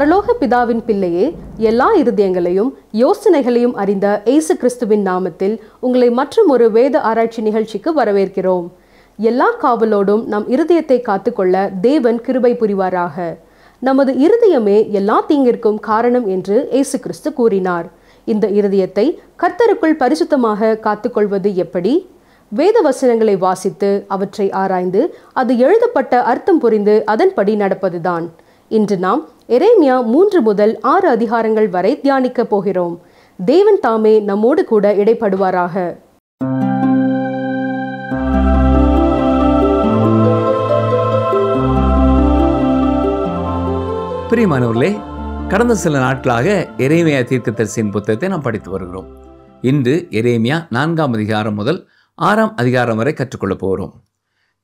பரலோக பிதாவின் பிள்ளையே, எல்லா இருதயங்களையும் யோசனைகளையும் அறிந்த இயேசு கிறிஸ்துவின் நாமத்தில் உங்களை மற்றும் ஒரு வேத ஆராய்ச்சி நிகழ்ச்சிக்கு வரவேற்கிறோம். எல்லா காவலோடும் நம் இருதயத்தை காத்துக்கொள்ள தேவன் கிருபை புரிவாராக. நமது இருதயமே எல்லா தீங்கிற்கும் காரணம் என்று இயேசு கிறிஸ்து கூறினார். இந்த இருதயத்தை கர்த்தருக்குள் பரிசுத்தமாக காத்துக்கொள்வது எப்படி? வேத வசனங்களை வாசித்து அவற்றை ஆராய்ந்து அது எழுதப்பட்ட அர்த்தம் புரிந்து அதன்படி நடப்பதுதான். இன்று நாம் எரேமியா 3 முதல் 6 அதிகாரங்கள் வரை தியானிக்க போகிறோம். தேவன் தாமே நம்மோடு கூட இடைப்படுவாராக. பிரியமானவர்களே, கடந்த சில நாட்களாக எரேமியா தீர்க்கதரிசியின் புத்தகத்தை நாம் படித்து வருகிறோம். இன்று எரேமியா 4ஆம் அதிகாரம் முதல் 6ஆம் அதிகாரம் வரை கற்றுக்கொள்ளப் போகிறோம்.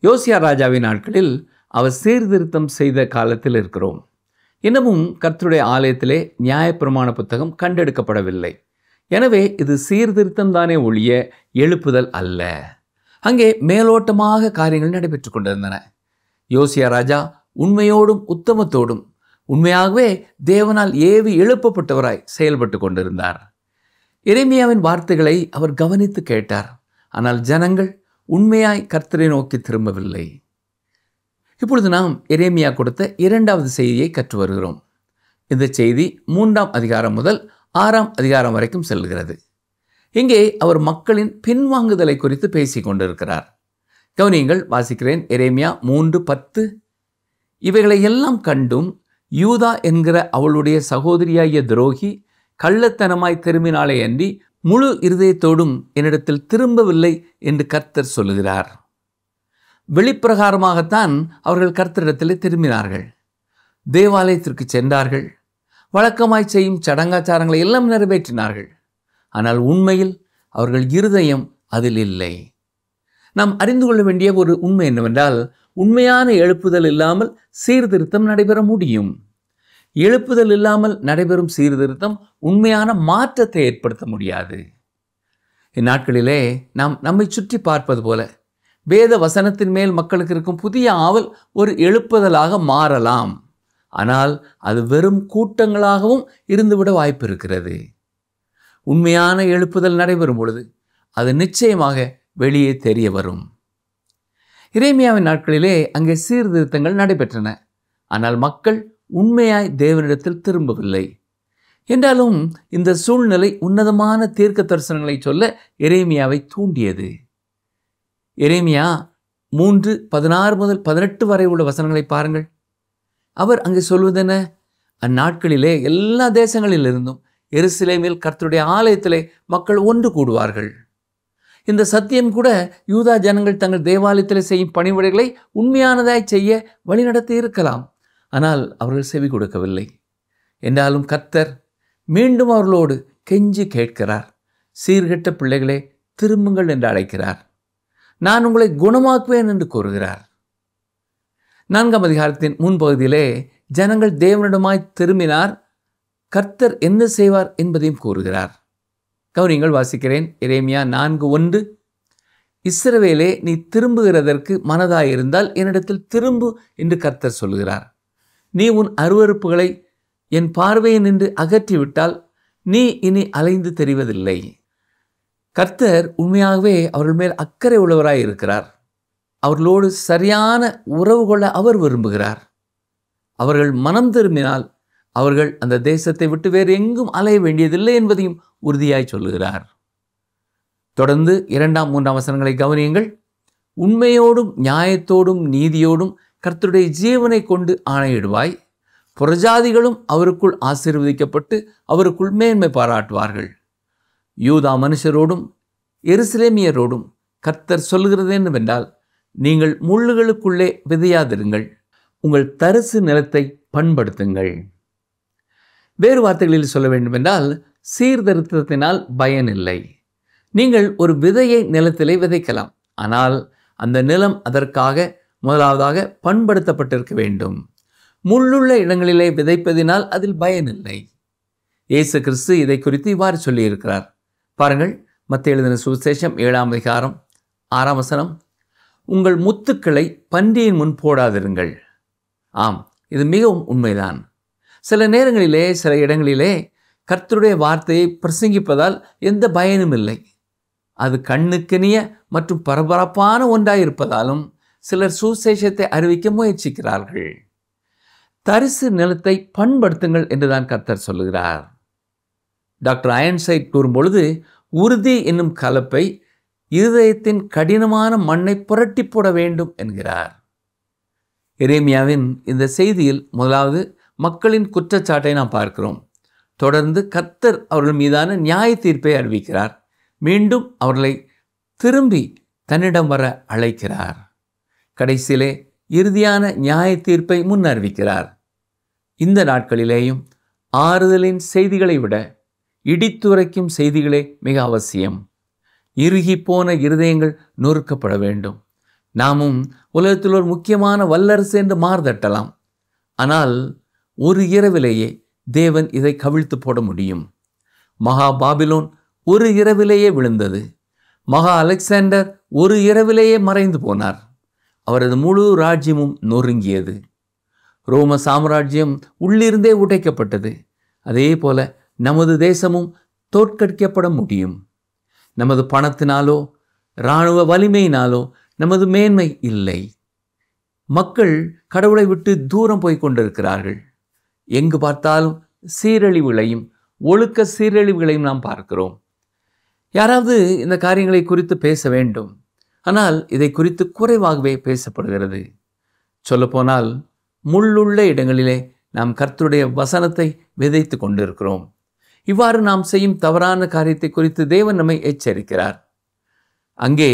யோசியா ராஜாவின் நாட்களில் அவர் சீர்திருத்தம் செய்த காலத்தில் இருக்கிறோம். இன்னமும் கர்த்தருடைய ஆலயத்திலே நியாயப்பிரமாண புத்தகம் கண்டெடுக்கப்படவில்லை. எனவே இது சீர்திருத்தம் தானே ஒழிய எழுப்புதல் அல்ல. அங்கே மேலோட்டமாக காரியங்கள் நடைபெற்று கொண்டிருந்தன. யோசியா ராஜா உண்மையோடும் உத்தமத்தோடும் உண்மையாகவே தேவனால் ஏவி எழுப்பப்பட்டவராய் செயல்பட்டு கொண்டிருந்தார். எரேமியாவின் வார்த்தைகளை அவர் கவனித்து கேட்டார். ஆனால் ஜனங்கள் உண்மையாய் கர்த்தரை நோக்கி திரும்பவில்லை. இப்பொழுது நாம் எரேமியா கொடுத்த 2வது செய்தியை கற்று வருகிறோம். இந்த செய்தி 3ஆம் அதிகாரம் முதல் 6ஆம் அதிகாரம் வரைக்கும் செல்கிறது. இங்கே அவர் மக்களின் பின்வாங்குதலை குறித்து பேசிக் கொண்டிருக்கிறார். கவனியங்கள், வாசிக்கிறேன். எரேமியா 3:10. இவைகளை எல்லாம் கண்டும் யூதா என்கிற அவளுடைய சகோதரியாகிய துரோகி கள்ளத்தனமாய் திரும்பினாலே அன்றி முழு இருதயத்தோடும் என்னிடத்தில் திரும்பவில்லை என்று கர்த்தர் சொல்லுகிறார். வெளிப்பிரகாரமாகத்தான் அவர்கள் கர்த்தரிடத்திலே திரும்பினார்கள். தேவாலயத்திற்கு சென்றார்கள். வழக்கமாய் செய்யும் சடங்காச்சாரங்களை எல்லாம் நிறைவேற்றினார்கள். ஆனால் உண்மையில் அவர்கள் இருதயம் அதில் இல்லை. நாம் அறிந்து கொள்ள வேண்டிய ஒரு உண்மை என்னவென்றால், உண்மையான எழுப்புதல் இல்லாமல் சீர்திருத்தம் நடைபெற முடியும். எழுப்புதல் இல்லாமல் நடைபெறும் சீர்திருத்தம் உண்மையான மாற்றத்தை ஏற்படுத்த முடியாது. இந்நாட்களிலே நாம் நம்மை சுற்றி பார்ப்பது போல வேத வசனத்தின் மேல் மக்களுக்கு இருக்கும் புதிய ஆவல் ஒரு எழுப்புதலாக மாறலாம். ஆனால் அது வெறும் கூட்டங்களாகவும் இருந்துவிட வாய்ப்பு இருக்கிறது. உண்மையான எழுப்புதல் நடைபெறும் பொழுது அது நிச்சயமாக வெளியே தெரிய வரும். எரேமியாவின் நாட்களிலே அங்கே சீர்திருத்தங்கள் நடைபெற்றன. ஆனால் மக்கள் உண்மையாய் தேவனிடத்தில் திரும்பவில்லை. என்றாலும் இந்த சூழ்நிலை உன்னதமான தீர்க்க தரிசனங்களை சொல்ல எரேமியாவை தூண்டியது. எரேமியா 3:16 முதல் 18 வரை உள்ள வசனங்களை பாருங்கள். அவர் அங்கே சொல்வதென்ன? அந்நாட்களிலே எல்லா தேசங்களிலிருந்தும் எருசலேமில் கர்த்தருடைய ஆலயத்திலே மக்கள் ஒன்று கூடுவார்கள். இந்த சத்தியம் கூட யூதா ஜனங்கள் தங்கள் தேவாலயத்திலே செய்யும் பணிவிடைகளை உண்மையானதாய் செய்ய வழிநடத்தி இருக்கலாம். ஆனால் அவர்கள் செவி கொடுக்கவில்லை. என்றாலும் கர்த்தர் மீண்டும் அவர்களோடு கெஞ்சி கேட்கிறார். சீர்கெட்ட பிள்ளைகளே, திரும்புங்கள் என்று அழைக்கிறார். நான் உங்களை குணமாக்குவேன் என்று கூறுகிறார். 4ஆம் அதிகாரத்தின் முன்பகுதியிலே ஜனங்கள் தேவனிடமாய் திரும்பினார். கர்த்தர் என்ன செய்வார் என்பதையும் கூறுகிறார். கவனிங்கள், வாசிக்கிறேன். எரேமியா 4:1. இஸ்ரவேலே, நீ திரும்புகிறதற்கு மனதாயிருந்தால் என்னிடத்தில் திரும்பு என்று கர்த்தர் சொல்கிறார். நீ உன் அருவருப்புகளை என் பார்வையை நின்று அகற்றிவிட்டால் நீ இனி அலைந்து தெரிவதில்லை. கர்த்தர் உண்மையாகவே அவர்கள் மேல் அக்கறை உள்ளவராய் இருக்கிறார். அவர்களோடு சரியான உறவு கொள்ள அவர் விரும்புகிறார். அவர்கள் மனம் திரும்பினால் அவர்கள் அந்த தேசத்தை விட்டு வேறு எங்கும் அலைய வேண்டியதில்லை என்பதையும் உறுதியாய் சொல்லுகிறார். தொடர்ந்து 2ஆம் 3ஆம் வசனங்களை கவனியுங்கள். உண்மையோடும் நியாயத்தோடும் நீதியோடும் கர்த்தருடைய ஜீவனை கொண்டு ஆணையிடுவாய். புறஜாதிகளும் அவருக்குள் ஆசீர்வதிக்கப்பட்டு அவருக்குள் மேன்மை பாராட்டுவார்கள். யூதா மனுஷரோடும் எருசலேமியரோடும் கர்த்தர் சொல்கிறது என்னவென்றால், நீங்கள் முள்ளுகளுக்குள்ளே விதையாதிருங்கள், உங்கள் தரிசு நிலத்தை பண்படுத்துங்கள். வேறு வார்த்தைகளில் சொல்ல வேண்டுமென்றால், சீர்திருத்தத்தினால் பயனில்லை. நீங்கள் ஒரு விதையை நிலத்திலே விதைக்கலாம். ஆனால் அந்த நிலம் அதற்காக முதலாவதாக பண்படுத்தப்பட்டிருக்க வேண்டும். முள்ளுள்ள இடங்களிலே விதைப்பதினால் அதில் பயனில்லை. இயேசு கிறிஸ்து இதை குறித்து இவ்வாறு சொல்லியிருக்கிறார். பாருங்கள், மத்தேயு எழுதின சுவிசேஷம் 7ஆம் அதிகாரம் 6ஆம் வசனம். உங்கள் முத்துக்களை பன்றியின் முன் போடாதிருங்கள். ஆம், இது மிகவும் உண்மைதான். சில நேரங்களிலே சில இடங்களிலே கர்த்தருடைய வார்த்தையை பிரசங்கிப்பதால் எந்த பயனும் இல்லை. அது கண்ணுக்கினிய மற்றும் பரபரப்பான ஒன்றாயிருப்பதாலும் சிலர் சுசேஷத்தை அறிவிக்க முயற்சிக்கிறார்கள். தரிசு நிலத்தை பண்படுத்துங்கள் என்றுதான் கர்த்தர் சொல்லுகிறார். டாக்டர் அயன்சைட் கூறும்பொழுது, உறுதி என்னும் கலப்பை இருதயத்தின் கடினமான மண்ணை புரட்டி போட வேண்டும் என்கிறார். எரேமியாவின் இந்த செய்தியில் முதலாவது மக்களின் குற்றச்சாட்டை நாம் பார்க்கிறோம். தொடர்ந்து கர்த்தர் அவர்கள் மீதான நியாய தீர்ப்பை அறிவிக்கிறார். மீண்டும் அவர்களை திரும்பி தன்னிடம் வர அழைக்கிறார். கடைசியிலே இறுதியான நியாய தீர்ப்பை முன் அறிவிக்கிறார். இந்த நாட்களிலேயும் ஆறுதலின் செய்திகளை விட இடித்துரைக்கும் செய்திகளே மிக அவசியம். இறுகி போன இருதயங்கள் நொறுக்கப்பட வேண்டும். நாமும் உலகத்தில் ஒரு முக்கியமான வல்லரசு என்று மார்தட்டலாம். ஆனால் ஒரு இரவிலேயே தேவன் இதை கவிழ்த்து போட முடியும். மகா பாபிலோன் ஒரு இரவிலேயே விழுந்தது. மகா அலெக்சாண்டர் ஒரு இரவிலேயே மறைந்து போனார். அவரது முழு ராஜ்யமும் நொறுங்கியது. ரோம சாம்ராஜ்யம் உள்ளிருந்தே உடைக்கப்பட்டது. அதே போல நமது தேசமும் தோற்கடிக்கப்பட முடியும். நமது பணத்தினாலோ இராணுவ வலிமையினாலோ நமது மேன்மை இல்லை. மக்கள் கடவுளை விட்டு தூரம் போய் கொண்டிருக்கிறார்கள். எங்கு பார்த்தாலும் சீரழிவுகளையும் ஒழுக்க சீரழிவுகளையும் நாம் பார்க்கிறோம். யாராவது இந்த காரியங்களை குறித்து பேச வேண்டும். ஆனால் இதை குறித்து குறைவாகவே பேசப்படுகிறது. சொல்லப்போனால் முள்ளுள்ள இடங்களிலே நாம் கர்த்தருடைய வசனத்தை விதைத்து கொண்டிருக்கிறோம். இவ்வாறு நாம் செய்யும் தவறான காரியத்தை குறித்து தேவன் நம்மை எச்சரிக்கிறார். அங்கே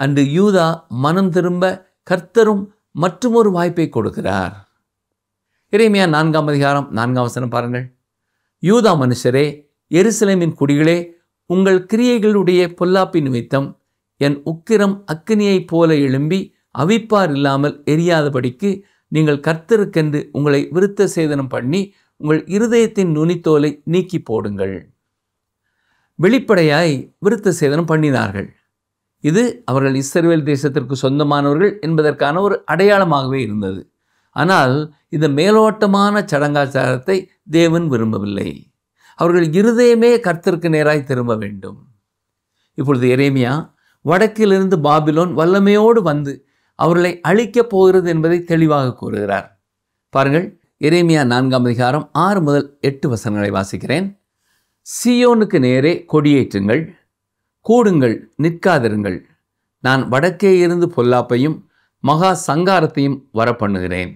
அன்று யூதா மனம் திரும்ப கர்த்தரும் மற்றுமொரு வாய்ப்பை கொடுக்கிறார். எரேமியா 4ஆம் அதிகாரம் 4ஆம் வசனம் பாருங்கள். யூதா மனுஷரே, எருசலேமின் குடிகளே, உங்கள் கிரியைகளுடைய பொல்லாப்பின் நிமித்தம் என் உக்கிரம் அக்கினியைப் போல எழும்பி அவிப்பார் இல்லாமல் எரியாதபடிக்கு நீங்கள் கர்த்தருக்கென்று உங்களை விருத்த சேதனம் பண்ணி உங்கள் இருதயத்தின் நுனித்தோலை நீக்கி போடுங்கள். வெளிப்படையாய் விருத்த சேதனம் பண்ணினார்கள். இது அவர்கள் இஸ்ரவேல் தேசத்திற்கு சொந்தமானவர்கள் என்பதற்கான ஒரு அடையாளமாகவே இருந்தது. ஆனால் இந்த மேலோட்டமான சடங்காச்சாரத்தை தேவன் விரும்பவில்லை. அவர்கள் இருதயமே கர்த்தருக்கு நேராய் திரும்ப வேண்டும். இப்பொழுது எரேமியா வடக்கிலிருந்து பாபிலோன் வல்லமையோடு வந்து அவர்களை அழிக்கப் போகிறது என்பதை தெளிவாக கூறுகிறார். பாருங்கள், எரேமியா 4ஆம் அதிகாரம் 6 முதல் 8 வசனங்களை வாசிக்கிறேன். சீயோனுக்கு நேரே கொடியேற்றுங்கள், கூடுங்கள், நிற்காதிருங்கள். நான் வடக்கே இருந்து பொல்லாப்பையும் மகா சங்காரத்தையும் வரப்பண்ணுகிறேன்.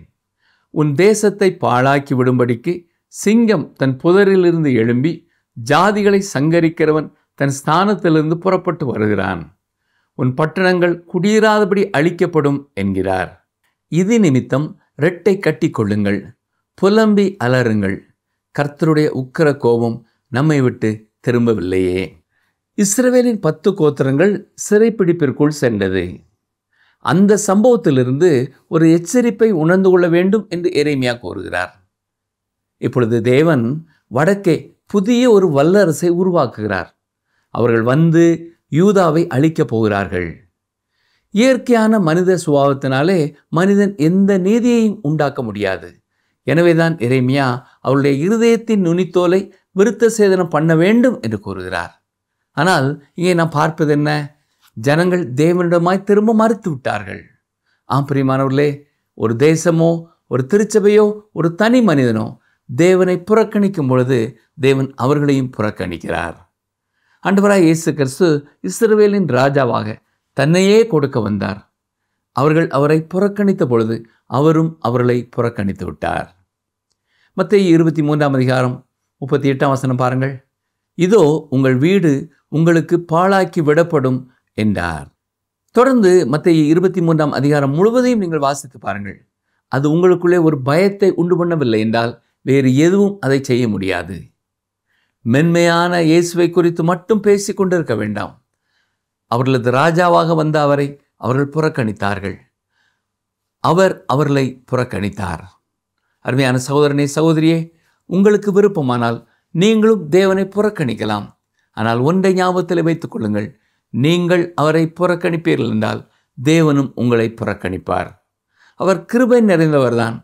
உன் தேசத்தை பாழாக்கி விடும்படிக்கு சிங்கம் தன் புதரிலிருந்து எழும்பி ஜாதிகளை சங்கரிக்கிறவன் தன் ஸ்தானத்திலிருந்து புறப்பட்டு வருகிறான். உன் பட்டணங்கள் குடியிராதபடி அழிக்கப்படும் என்கிறார். இது நிமித்தம் ரெட்டை கட்டி கொள்ளுங்கள், புலம்பி அலறுங்கள். கர்த்தருடைய உக்கிர கோபம் நம்மை விட்டு திரும்பவில்லையே. இஸ்ரவேலின் 10 கோத்திரங்கள் சிறைப்பிடிப்பிற்குள் சென்றது. அந்த சம்பவத்திலிருந்து ஒரு எச்சரிப்பை உணர்ந்து கொள்ள வேண்டும் என்று எரேமியா கூறுகிறார். இப்பொழுது தேவன் வடக்கே புதிய ஒரு வல்லரசை உருவாக்குகிறார். அவர்கள் வந்து யூதாவை அழிக்கப் போகிறார்கள். இயற்கையான மனித சுபாவத்தினாலே மனிதன் எந்த நீதியையும் உண்டாக்க முடியாது. எனவேதான் எரேமியா அவருடைய இருதயத்தின் நுனித்தோலை விருத்த சேதனம் பண்ண வேண்டும் என்று கூறுகிறார். ஆனால் இங்கே நாம் பார்ப்பது என்ன? ஜனங்கள் தேவனிடமாய் திரும்ப மறுத்து விட்டார்கள். பிரியமானவர்களே, ஒரு தேசமோ ஒரு திருச்சபையோ ஒரு தனி மனிதனோ தேவனை புறக்கணிக்கும் பொழுது தேவன் அவர்களையும் புறக்கணிக்கிறார். ஆண்டவராய் இயேசு கிறிஸ்து இஸ்ரவேலின் ராஜாவாக தன்னையே கொடுக்க வந்தார். அவர்கள் அவரை புறக்கணித்த பொழுது அவரும் அவர்களை புறக்கணித்து விட்டார். மத்தேயு 23ஆம் அதிகாரம் 38ஆம் வசனம் பாருங்கள். இதோ உங்கள் வீடு உங்களுக்கு பாழாக்கி விடப்படும் என்றார். தொடர்ந்து மத்தேயு 23ஆம் அதிகாரம் முழுவதையும் நீங்கள் வாசித்து பாருங்கள். அது உங்களுக்குள்ளே ஒரு பயத்தை உண்டு பண்ணவில்லை என்றால் வேறு எதுவும் அதை செய்ய முடியாது. மென்மையான இயேசுவை குறித்து மட்டும் பேசிக் கொண்டிருக்க வேண்டாம். அவர்களது ராஜாவாக வந்த அவரை அவர்கள் புறக்கணித்தார்கள். அவர் அவர்களை புறக்கணித்தார். அருமையான சகோதரனே, சகோதரியே, உங்களுக்கு விருப்பமானால் நீங்களும் தேவனை புறக்கணிக்கலாம். ஆனால் ஒன்றை ஞாபகத்தில் வைத்துக் கொள்ளுங்கள், நீங்கள் அவரை புறக்கணிப்பீர்கள் என்றால் தேவனும் உங்களை புறக்கணிப்பார். அவர் கிருபை நிறைந்தவர்தான்,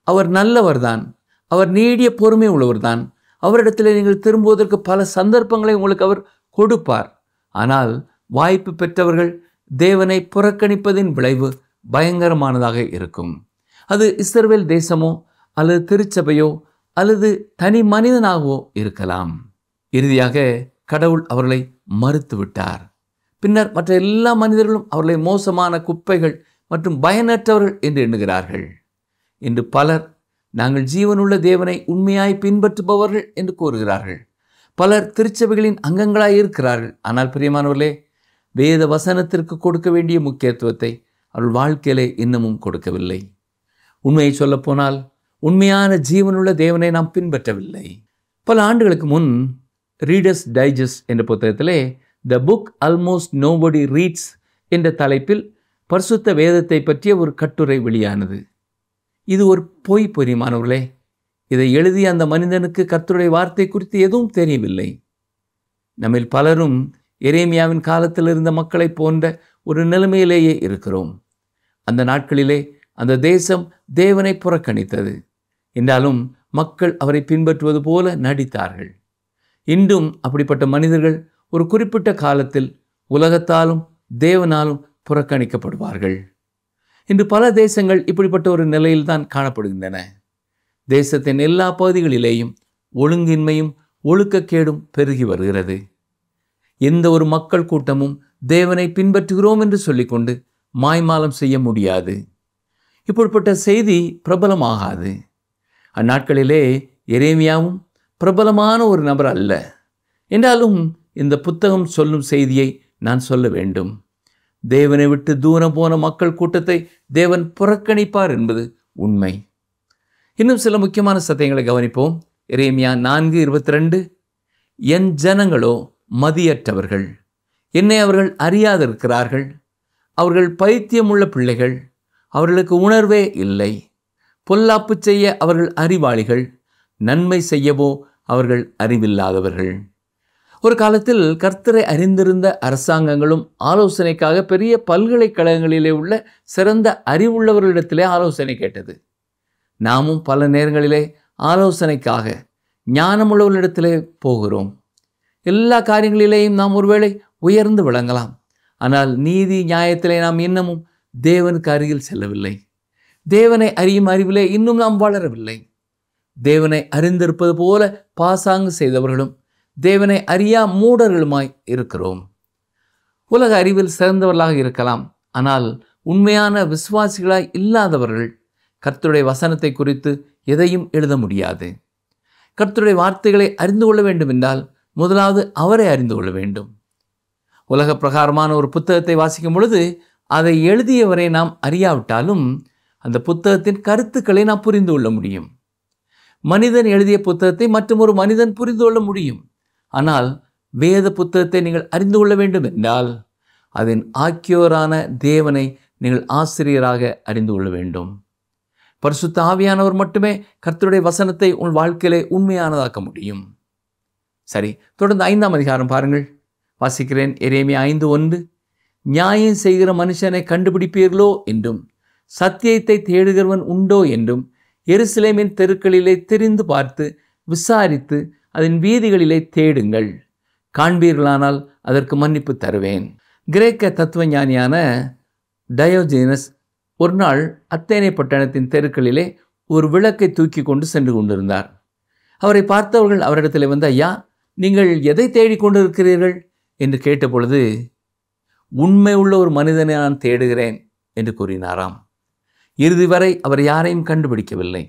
அவர் நல்லவர்தான், அவர் நீடிய பொறுமை உள்ளவர்தான். அவரிடத்தில் நீங்கள் திரும்புவதற்கு பல சந்தர்ப்பங்களை உங்களுக்கு அவர் கொடுப்பார். ஆனால் வாய்ப்பு பெற்றவர்கள் தேவனை புறக்கணிப்பதின் விளைவு பயங்கரமானதாக இருக்கும். அது இஸ்ரவேல் தேசமோ அல்லது திருச்சபையோ அல்லது தனி மனிதனாகவோ இருக்கலாம். இறுதியாக கடவுள் அவர்களை மறுத்துவிட்டார். பின்னர் மற்ற எல்லா மனிதர்களும் அவர்களை மோசமான குப்பைகள் மற்றும் பயனற்றவர்கள் என்று எண்ணுகிறார்கள். இன்று பலர் நாங்கள் ஜீவனுள்ள தேவனை உண்மையாய் பின்பற்றுபவர்கள் என்று கூறுகிறார்கள். பலர் திருச்சபைகளின் அங்கங்களாய் இருக்கிறார்கள். ஆனால் பிரியமானவர்களே, வேத வசனத்திற்கு கொடுக்க வேண்டிய முக்கியத்துவத்தை அவர்கள் வாழ்க்கையிலே இன்னமும் கொடுக்கவில்லை. உண்மையை சொல்லப்போனால் உண்மையான ஜீவனுள்ள தேவனை நாம் பின்பற்றவில்லை. பல ஆண்டுகளுக்கு முன் ரீடர்ஸ் டைஜஸ்ட் என்ற புத்தகத்திலே the book almost nobody reads என்ற தலைப்பில் பரிசுத்த வேதத்தை பற்றிய ஒரு கட்டுரை வெளியானது. இது ஒரு பொய் பிரியமானவர்களே. இதை எழுதிய அந்த மனிதனுக்கு கர்த்தருடைய வார்த்தை குறித்து எதுவும் தெரியவில்லை. நம்மில் பலரும் எரேமியாவின் காலத்தில் இருந்த மக்களை போன்ற ஒரு நிலைமையிலேயே இருக்கிறோம். அந்த நாட்களிலே அந்த தேசம் தேவனை புறக்கணித்தது. என்றாலும் மக்கள் அவரை பின்பற்றுவது போல நடித்தார்கள். இன்றும் அப்படிப்பட்ட மனிதர்கள் ஒரு குறிப்பிட்ட காலத்தில் உலகத்தாலும் தேவனாலும் புறக்கணிக்கப்படுவார்கள். இன்று பல தேசங்கள் இப்படிப்பட்ட ஒரு நிலையில்தான் காணப்படுகின்றன. தேசத்தின் எல்லா பகுதிகளிலேயும் ஒழுங்கின்மையும் ஒழுக்கக்கேடும் பெருகி வருகிறது. எந்த ஒரு மக்கள் கூட்டமும் தேவனை பின்பற்றுகிறோம் என்று சொல்லிக்கொண்டு மாய்மாலம் செய்ய முடியாது. இப்படிப்பட்ட செய்தி பிரபலமாகாது. அந்நாட்களிலே எரேமியாவும் பிரபலமான ஒரு நபர் அல்ல. என்றாலும் இந்த புத்தகம் சொல்லும் செய்தியை நான் சொல்ல வேண்டும். தேவனை விட்டு தூரம் போன மக்கள் கூட்டத்தை தேவன் புறக்கணிப்பார் என்பது உண்மை. இன்னும் சில முக்கியமான சத்தியங்களை கவனிப்போம். எரேமியா 4:22, என் ஜனங்களோ மதியற்றவர்கள், என்னை அவர்கள் அறியாதிருக்கிறார்கள். அவர்கள் பைத்தியமுள்ள பிள்ளைகள், அவர்களுக்கு உணர்வே இல்லை. பொல்லாப்பு செய்ய அவர்கள் அறிவாளிகள், நன்மை செய்யவோ அவர்கள் அறிவில்லாதவர்கள். ஒரு காலத்தில் கர்த்தரை அறிந்திருந்த அரசாங்கங்களும் ஆலோசனைக்காக பெரிய பல்கலைக்கழகங்களிலே உள்ள சிறந்த அறிவுள்ளவர்களிடத்திலே ஆலோசனை கேட்டது. நாமும் பல நேரங்களிலே ஆலோசனைக்காக ஞானமுள்ளவர்களிடத்திலே போகிறோம். எல்லா காரியங்களிலேயும் நாம் ஒருவேளை உயர்ந்து விளங்கலாம். ஆனால் நீதி நியாயத்திலே நாம் இன்னமும் தேவனுக்கு அருகில் செல்லவில்லை. தேவனை அறியும் அறிவிலே இன்னும் நாம் வளரவில்லை. தேவனை அறிந்திருப்பது போல பாசாங்கு செய்தவர்களும் தேவனை அறியா மூடர்களுமாய் இருக்கிறோம். உலக அறிவில் சிறந்தவர்களாக இருக்கலாம். ஆனால் உண்மையான விசுவாசிகளாய் இல்லாதவர்கள் கர்த்தருடைய வசனத்தை குறித்து எதையும் எழுத முடியாது. கர்த்தருடைய வார்த்தைகளை அறிந்து கொள்ள வேண்டும் என்றால் முதலாவது அவரை அறிந்து கொள்ள வேண்டும். உலக பிரகாரமான ஒரு புத்தகத்தை வாசிக்கும் பொழுது அதை எழுதியவரை நாம் அறியாவிட்டாலும் அந்த புத்தகத்தின் கருத்துக்களை நாம் புரிந்து கொள்ள முடியும். மனிதன் எழுதிய புத்தகத்தை மற்றும் ஒரு மனிதன் புரிந்து கொள்ள முடியும். ஆனால் வேத புத்தகத்தை நீங்கள் அறிந்து கொள்ள வேண்டும் என்றால் அதன் ஆக்கியோரான தேவனை நீங்கள் ஆசிரியராக அறிந்து கொள்ள வேண்டும். பரிசுத்த ஆவியானவர் மட்டுமே கர்த்தருடைய வசனத்தை உங்கள் வாழ்க்கையிலே உண்மையானதாக்க முடியும். சரி, தொடர்ந்து 5ஆம் அதிகாரம் பாருங்கள். வாசிக்கிறேன். எரேமியா 5:1, நியாயம் செய்கிற மனுஷனை கண்டுபிடிப்பீர்களோ என்றும் சத்தியத்தை தேடுகிறவன் உண்டோ என்றும் எருசலேமின் தெருக்களிலே திரிந்து பார்த்து விசாரித்து அதன் வீதிகளிலே தேடுங்கள், காண்பீர்களானால் அதற்கு மன்னிப்பு தருவேன். கிரேக்க தத்துவ ஞானியான டயோஜீனஸ் ஒரு நாள் அத்தேனே பட்டணத்தின் தெருக்களிலே ஒரு விளக்கை தூக்கி கொண்டு சென்று கொண்டிருந்தார். அவரை பார்த்தவர்கள் அவரிடத்தில் வந்து, ஐயா, நீங்கள் எதை தேடிக்கொண்டு இருக்கிறீர்கள் என்று கேட்டபொழுது, உண்மை உள்ள ஒரு மனிதனை நான் தேடுகிறேன் என்று கூறினாராம். இறுதி வரை அவர் யாரையும் கண்டுபிடிக்கவில்லை.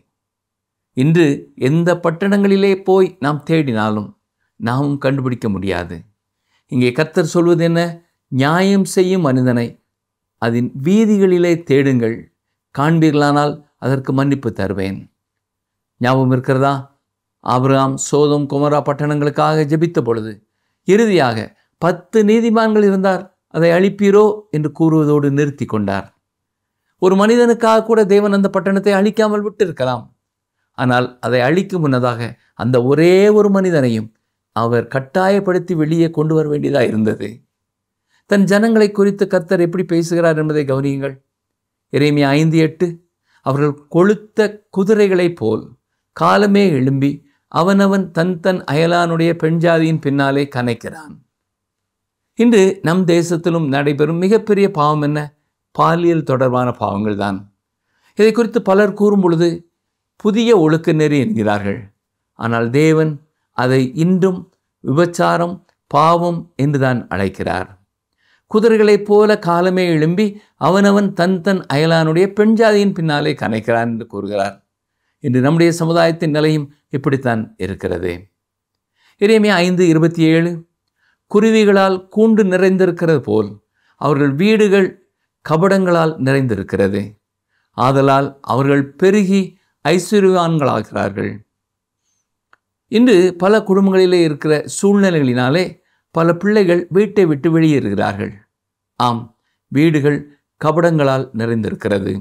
இன்று எந்த பட்டணங்களிலே போய் நாம் தேடினாலும் நாமும் கண்டுபிடிக்க முடியாது. இங்கே கர்த்தர் சொல்வது என்ன? நியாயம் செய்யும் மனிதனை அதன் வீதிகளிலே தேடுங்கள், காண்பீர்களானால் அதற்கு மன்னிப்பு தருவேன். ஞாபகம் இருக்கிறதா? ஆபிரகாம் சோதோம் கொமோரா பட்டணங்களுக்காக ஜெபித்த பொழுது இறுதியாக 10 நீதிமான்கள் இருந்தார், அதை அழிப்பீரோ என்று கூறுவதோடு நிறுத்தி கொண்டார். ஒரு மனிதனுக்காக கூட தேவன் அந்த பட்டணத்தை அழிக்காமல் விட்டிருக்கலாம். ஆனால் அதை அழிக்கும் முன்னதாக அந்த ஒரே ஒரு மனிதனையும் அவர் கட்டாயப்படுத்தி வெளியே கொண்டு வர வேண்டியதாக இருந்தது. தன் ஜனங்களை குறித்து கர்த்தர் எப்படி பேசுகிறார் என்பதை கவனியுங்கள். எரேமியா 5:8, அவர்கள் கொழுத்த குதிரைகளைப் போல் காலமே எழும்பி அவனவன் தன் தன் அயலானுடைய பெண் ஜாதியின் பின்னாலே கனைக்கிறான். இன்று நம் தேசத்திலும் நடைபெறும் மிகப்பெரிய பாவம் என்ன? பாலியல் தொடர்பான பாவங்கள் தான். இதை குறித்து பலர் கூறும் பொழுது புதிய ஒழுக்க நெறி என்கிறார்கள். ஆனால் தேவன் அதை இன்றும் விபச்சாரம், பாவம் என்றுதான் அழைக்கிறார். குதிரைகளைப் போல காலமே எழும்பி அவனவன் தன் தன் அயலானுடைய பெண் ஜாதியின் பின்னாலே கனைக்கிறான் என்று கூறுகிறார். இன்று நம்முடைய சமுதாயத்தின் நிலையும் இப்படித்தான் இருக்கிறது. எரேமியா 5:27, குருவிகளால் கூண்டு நிறைந்திருக்கிறது போல் அவர்கள் வீடுகள் கபடங்களால் நிறைந்திருக்கிறது. ஆதலால் அவர்கள் பெருகி ஐஸ்வர்யவான்களாகிறார்கள். இன்று பல குடும்பங்களிலே இருக்கிற சூழ்நிலைகளினாலே பல பிள்ளைகள் வீட்டை விட்டு வெளியேறுகிறார்கள். ஆம், வீடுகள் கபடங்களால் நிறைந்திருக்கிறது.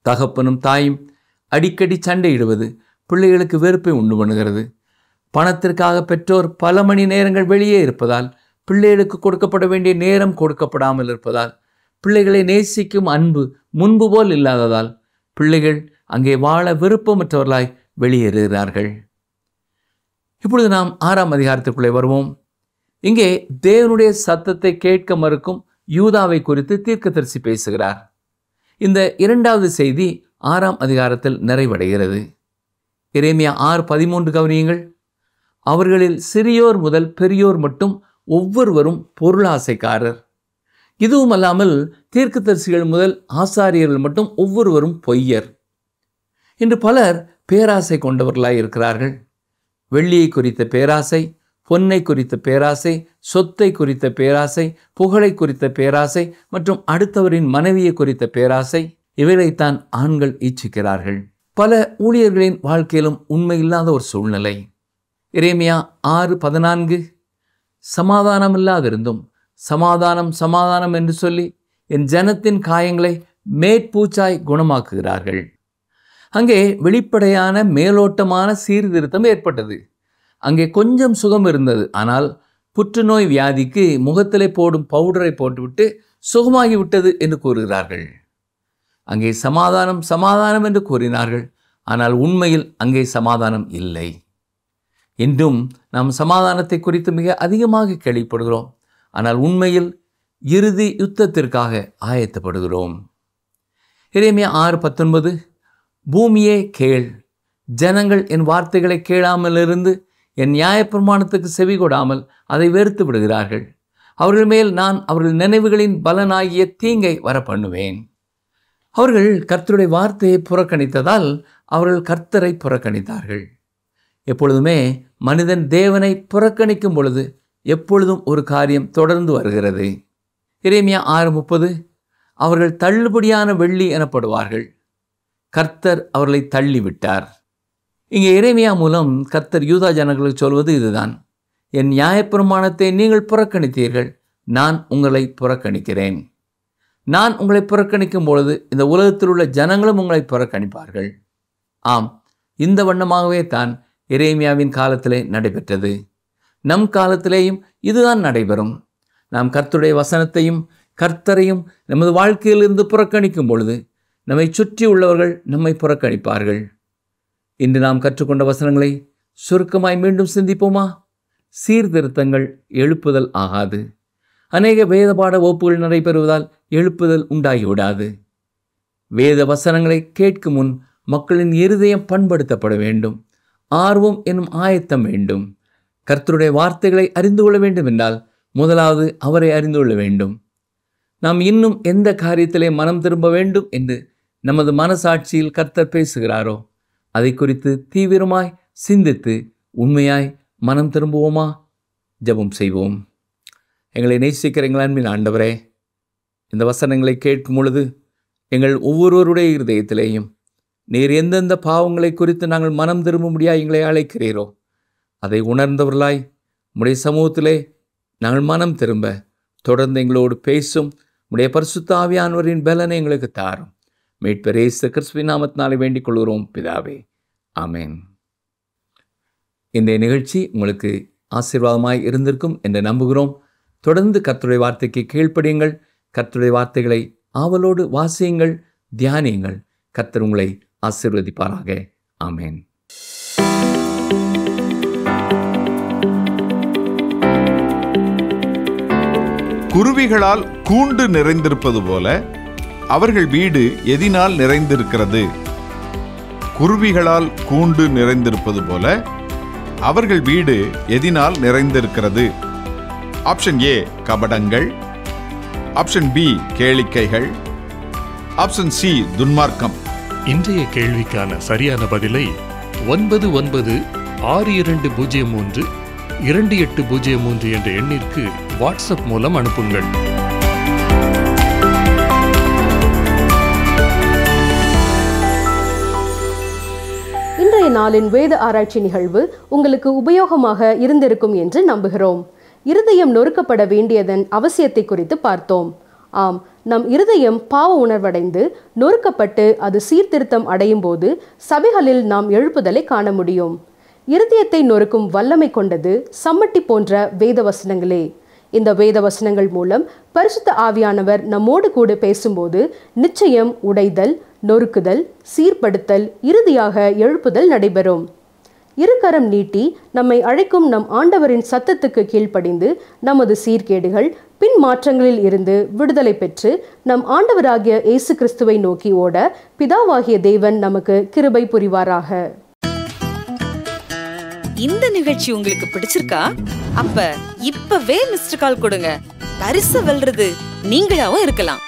தகப்பனும் தாயும் அடிக்கடி சண்டையிடுவது பிள்ளைகளுக்கு வெறுப்பை உண்டு பண்ணுகிறது. பணத்திற்காக பெற்றோர் பல மணி நேரங்கள் வெளியே இருப்பதால், பிள்ளைகளுக்கு கொடுக்கப்பட வேண்டிய நேரம் கொடுக்கப்படாமல் இருப்பதால், பிள்ளைகளை நேசிக்கும் அன்பு முன்பு போல் இல்லாததால் பிள்ளைகள் அங்கே வாழ விருப்பமற்றவர்களாய் வெளியேறுகிறார்கள். இப்பொழுது நாம் 6ஆம் அதிகாரத்திற்குள்ளே வருவோம். இங்கே தேவனுடைய சத்தத்தை கேட்க மறுக்கும் யூதாவை குறித்து தீர்க்கதரிசி பேசுகிறார். இந்த 2வது செய்தி 6ஆம் அதிகாரத்தில் நிறைவடைகிறது. எரேமியா 6:13 கவனியுங்கள். அவர்களில் சிறியோர் முதல் பெரியோர் மட்டும் ஒவ்வொருவரும் பொருளாசைக்காரர். இதுவும் அல்லாமல் தீர்க்கதரிசிகள் முதல் ஆசாரியர்கள் மட்டும் ஒவ்வொருவரும் பொய்யர். இன்று பலர் பேராசை கொண்டவர்களாய் இருக்கிறார்கள். வெள்ளியை குறித்த பேராசை, பொன்னை குறித்த பேராசை, சொத்தை குறித்த பேராசை, புகழை குறித்த பேராசை மற்றும் அடுத்தவரின் மனைவியை குறித்த பேராசை, இவைகளைத்தான் ஆண்கள் இச்சிக்கிறார்கள். பல ஊழியர்களின் வாழ்க்கையிலும் உண்மை இல்லாத ஒரு சூழ்நிலை. எரேமியா 6:14, சமாதானம் இல்லாதிருந்தும் சமாதானம் சமாதானம் என்று சொல்லி என் ஜனத்தின் காயங்களை மேற்பூச்சாய் குணமாக்குகிறார்கள். அங்கே வெளிப்படையான மேலோட்டமான சீர்திருத்தம் ஏற்பட்டது. அங்கே கொஞ்சம் சுகம் இருந்தது. ஆனால் புற்றுநோய் வியாதிக்கு முகத்திலே போடும் பவுடரை போட்டுவிட்டு சுகமாகிவிட்டது என்று கூறுகிறார்கள். அங்கே சமாதானம் சமாதானம் என்று கூறினார்கள். ஆனால் உண்மையில் அங்கே சமாதானம் இல்லை. இன்றும் நாம் சமாதானத்தை குறித்து மிக அதிகமாக கேள்விப்படுகிறோம். ஆனால் உண்மையில் இறுதி யுத்தத்திற்காக ஆயத்தப்படுகிறோம். எரேமியா 6:19, பூமியே கேள், ஜனங்கள் என் வார்த்தைகளை கேளாமல் இருந்து என் நியாயப்பிரமாணத்துக்கு செவி கொடாமல் அதை வெறுத்து விடுகிறார்கள். அவர்கள் மேல் நான் அவர்கள் நினைவுகளின் பலனாகிய தீங்கை வர பண்ணுவேன். அவர்கள் கர்த்தருடைய வார்த்தையை புறக்கணித்ததால் அவர்கள் கர்த்தரை புறக்கணித்தார்கள். எப்பொழுதுமே மனிதன் தேவனை புறக்கணிக்கும் பொழுது எப்பொழுதும் ஒரு காரியம் தொடர்ந்து வருகிறது. எரேமியா 6:30, அவர்கள் தள்ளுபடியான வெள்ளி எனப்படுவார்கள், கர்த்தர் அவர்களை தள்ளிவிட்டார். இங்கே எரேமியா மூலம் கர்த்தர் யூதா ஜனங்களுக்கு சொல்வது இதுதான். என் நியாயப்பிரமாணத்தை நீங்கள் புறக்கணித்தீர்கள், நான் உங்களை புறக்கணிக்கிறேன். நான் உங்களை புறக்கணிக்கும் பொழுது இந்த உலகத்தில் உள்ள ஜனங்களும் உங்களை புறக்கணிப்பார்கள். ஆம், இந்த வண்ணமாகவே தான் எரேமியாவின் காலத்திலே நடைபெற்றது. நம் காலத்திலேயும் இதுதான் நடைபெறும். நாம் கர்த்தருடைய வசனத்தையும் கர்த்தரையும் நமது வாழ்க்கையிலிருந்து புறக்கணிக்கும் பொழுது நம்மை சுற்றி உள்ளவர்கள் நம்மை புறக்கணிப்பார்கள். இன்று நாம் கற்றுக்கொண்ட வசனங்களை சுருக்கமாய் மீண்டும் சிந்திப்போமா? சீர்திருத்தங்கள் எழுப்புதல் ஆகாது. அநேக வேதபாட வகுப்புகள் நடைபெறுவதால் எழுப்புதல் உண்டாகிவிடாது. வேத வசனங்களை கேட்கும் முன் மக்களின் இருதயம் பண்படுத்தப்பட வேண்டும். ஆர்வம் என்னும் ஆயத்தம் வேண்டும். கர்த்தருடைய வார்த்தைகளை அறிந்து கொள்ள வேண்டும் என்றால் முதலாவது அவரை அறிந்து கொள்ள வேண்டும். நாம் இன்னும் எந்த காரியத்திலே மனம் திரும்ப வேண்டும் என்று நமது மனசாட்சியில் கர்த்தர் பேசுகிறாரோ அதை குறித்து தீவிரமாய் சிந்தித்து உண்மையாய் மனம் திரும்புவோமா? ஜெபம் செய்வோம். எங்களை நேசிக்கிற எங்கள் அன்பின் ஆண்டவரே, இந்த வசனங்களை கேட்கும் பொழுது எங்கள் ஒவ்வொருவருடைய இருதயத்திலேயும் நீர் எந்தெந்த பாவங்களை குறித்து நாங்கள் மனம் திரும்பும்படியாக எங்களை அழைக்கிறீரோ அதை உணர்ந்தவர்களாய் உம்முடைய சமூகத்திலே நாங்கள் மனம் திரும்ப தொடர்ந்து எங்களோடு பேசும் உம்முடைய பரிசுத்த ஆவியானவரின் பலனை எங்களுக்கு தாரும். மீட்பர் இயேசு கிறிஸ்துவின் நாமத்தினாலே வேண்டிக் கொள்கிறோம் பிதாவே, ஆமென். இந்த நிகழ்ச்சி உங்களுக்கு ஆசீர்வாதமாய் இருந்திருக்கும் என்று நம்புகிறோம். தொடர்ந்து கர்த்தருடைய வார்த்தைக்கு கீழ்ப்படியுங்கள். கர்த்தருடைய வார்த்தைகளை ஆவலோடு வாசியுங்கள், தியானியுங்கள். கர்த்தர் உங்களை ஆசீர்வதிப்பாராக. ஆமென். குருவிகளால் கூண்டு நிறைந்திருப்பது போல அவர்கள் வீடு எதினால் நிறைந்திருக்கிறது? குருவிகளால் கூண்டு நிறைந்திருப்பது போல அவர்கள் வீடு எதினால் நிறைந்திருக்கிறது? ஆப்ஷன் ஏ கபடங்கள், ஆப்ஷன் பி கேளிக்கைகள், ஆப்ஷன் சி துன்மார்க்கம். இன்றைய கேள்விக்கான சரியான பதிலை 9962032803 என்ற எண்ணிற்கு வாட்ஸ்அப் மூலம் அனுப்புங்கள். இன்றைய நாளின் வேத ஆராய்ச்சி நிகழ்வு உங்களுக்கு உபயோகமாக இருந்திருக்கும் என்று நம்புகிறோம். இருதயம் நொறுக்கப்பட வேண்டியதன் அவசியத்தை குறித்து பார்த்தோம். ஆம், நம் இருதயம் பாவ உணர்வடைந்து நொறுக்கப்பட்டு அது சீர்திருத்தம் அடையும் போது சபைகளில் நாம் எழுப்புதலை காண முடியும். இருதயத்தை நொறுக்கும் வல்லமை கொண்டது சம்மட்டி போன்ற வேத வசனங்களே. இந்த வேத வசனங்கள் மூலம் பரிசுத்த ஆவியானவர் நம்மோடு கூட பேசும்போது நிச்சயம் உடைதல், நொறுக்குதல், சீர்படுத்தல், இறுதியாக எழுப்புதல் நடைபெறும். இருகரம் நீட்டி நம்மை அழைக்கும் நம் ஆண்டவரின் சத்தத்துக்கு கீழ்ப்படிந்து நமது சீர்கேடுகள் பின் மாற்றங்களில் இருந்து விடுதலை பெற்று நம் ஆண்டவராகிய இயேசு கிறிஸ்துவை நோக்கி ஓட பிதாவாகிய தேவன் நமக்கு கிருபை புரிவாராக. இந்த நிகழ்ச்சி உங்களுக்கு பிடிச்சிருக்கா? அப்ப இப்பவே மிஸ்டர் கால் கொடுங்க. பரிசு வெல்றது நீங்களாவும் இருக்கலாம்.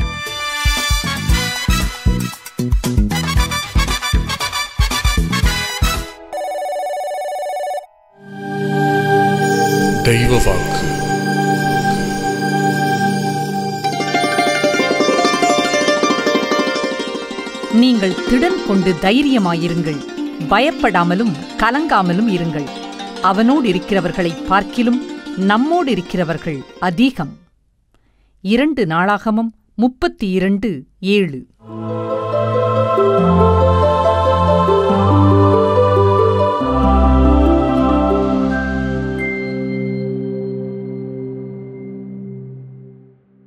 தெய்வ வாக்கு. நீங்கள் திடன் கொண்டு தைரியமாயிருங்கள், பயப்படாமலும் கலங்காமலும் இருங்கள். அவனோடு இருக்கிறவர்களை பார்க்கிலும் நம்மோடு இருக்கிறவர்கள் அதிகம். 2 நாளாகமம் 32:7.